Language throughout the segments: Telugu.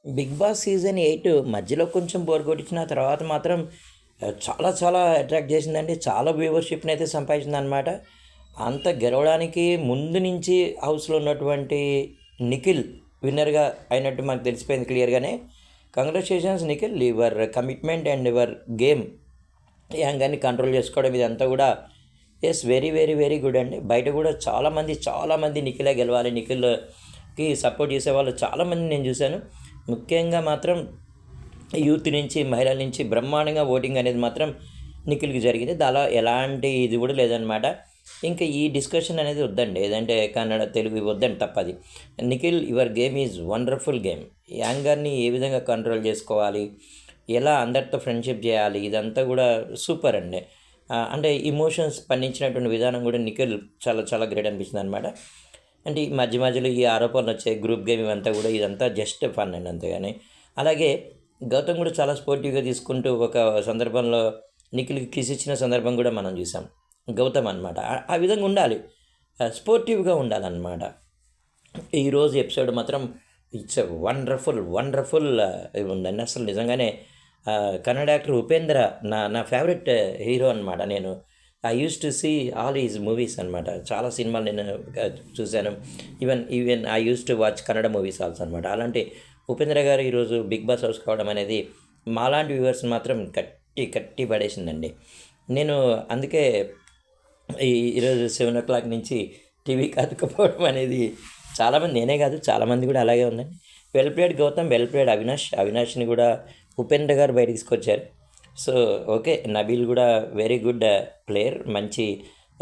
బిగ్ బాస్ సీజన్ 8 మధ్యలో కొంచెం బోర్ కొట్టించిన తర్వాత మాత్రం చాలా చాలా అట్రాక్ట్ చేసిందండి. చాలా వ్యూవర్షిప్‌ని అయితే సంపాదించిందనమాట. అంత గెలవడానికి ముందు నుంచి హౌస్‌లో ఉన్నటువంటి నిఖిల్ విన్నర్‌గా అయినట్టు మాకు తెలిసిపోయింది క్లియర్‌గానే. Congratulations Nikhil. Your commitment and your game యాంగర్‌ని కంట్రోల్ చేసుకోవడం ఇదంతా కూడా వెరీ వెరీ వెరీ గుడ్ అండి. బయట కూడా చాలామంది నిఖిలే గెలవాలి, నిఖిల్‌కి సపోర్ట్ చేసేవాళ్ళు చాలామంది నేను చూశాను. ముఖ్యంగా మాత్రం యూత్ నుంచి, మహిళల నుంచి బ్రహ్మాండంగా ఓటింగ్ అనేది మాత్రం నిఖిల్‌కి జరిగింది. దానిలో ఎలాంటి ఇది కూడా లేదనమాట. ఇంకా ఈ డిస్కషన్ అనేది వద్దండి. ఏదంటే కన్నడ, తెలుగు ఇవి వద్దండి తప్పది. Nikhil, your game is wonderful game. యాంగర్‌ని ఏ విధంగా కంట్రోల్ చేసుకోవాలి, ఎలా అందరితో ఫ్రెండ్షిప్ చేయాలి, ఇదంతా కూడా సూపర్ అండి. అంటే ఎమోషన్స్ పండించినటువంటి విధానం కూడా నిఖిల్ చాలా చాలా గ్రేట్ అనిపించింది అనమాట. అంటే ఈ మధ్యలో ఈ ఆరోపణలు వచ్చాయి, గ్రూప్ గేమ్ ఇవంతా కూడా ఇదంతా జస్ట్ ఫన్ అండి అంతేగాని. అలాగే గౌతమ్ కూడా చాలా స్పోర్టివ్గా తీసుకుంటూ ఒక సందర్భంలో నిఖిల్కి కిస్ ఇచ్చిన సందర్భం కూడా మనం చూసాం. గౌతమ్ అనమాట ఆ విధంగా ఉండాలి, స్పోర్టివ్గా ఉండాలన్నమాట. ఈరోజు ఎపిసోడ్ మాత్రం ఇట్స్ వండర్ఫుల్ ఉందండి. అసలు నిజంగానే కన్నడ యాక్టర్ ఉపేంద్ర నా ఫేవరెట్ హీరో అనమాట. నేను I use to see all is movies అనమాట. చాలా సినిమాలు నేను చూశాను. Even I use to watch Kannada movies also అనమాట. అలాంటి ఉపేంద్ర గారు ఈరోజు బిగ్ బాస్ హౌస్ కావడం అనేది మాలాంటి వ్యూవర్స్ మాత్రం కట్టి పడేసిందండి. నేను అందుకే ఈరోజు 7 o'clock నుంచి టీవీ కతుకపోవడం అనేది చాలామంది, నేనే కాదు చాలామంది కూడా అలాగే ఉందండి. Well played Gautam, well played అవినాష్ని కూడా ఉపేంద్ర గారు బయట తీసుకొచ్చారు. సో ఓకే, నబీల్ కూడా వెరీ గుడ్ ప్లేయర్, మంచి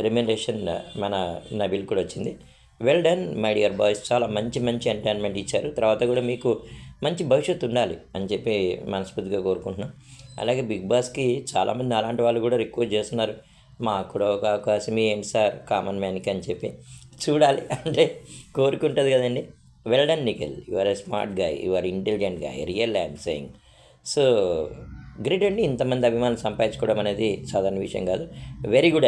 రెమ్యునరేషన్ మన నబీల్ కూడా వచ్చింది. Well done my dear boys, చాలా మంచి ఎంటర్టైన్మెంట్ ఇచ్చారు. తర్వాత కూడా మీకు మంచి భవిష్యత్తు ఉండాలి అని చెప్పి మనస్ఫూర్తిగా కోరుకుంటున్నాం. అలాగే బిగ్ బాస్కి చాలామంది అలాంటి వాళ్ళు కూడా రిక్వెస్ట్ చేస్తున్నారు, మాకు కూడా ఒక అవకాశం ఏంటి సార్ కామన్ మ్యాన్కి అని చెప్పి. చూడాలి, అంటే కోరుకుంటుంది కదండి. Well done Nikhil, you are a smart guy, you are intelligent guy, real I'm saying. So great అండి. ఇంతమంది అభిమానులు సంపాదించుకోవడం అనేది సాధారణ విషయం కాదు. Very good.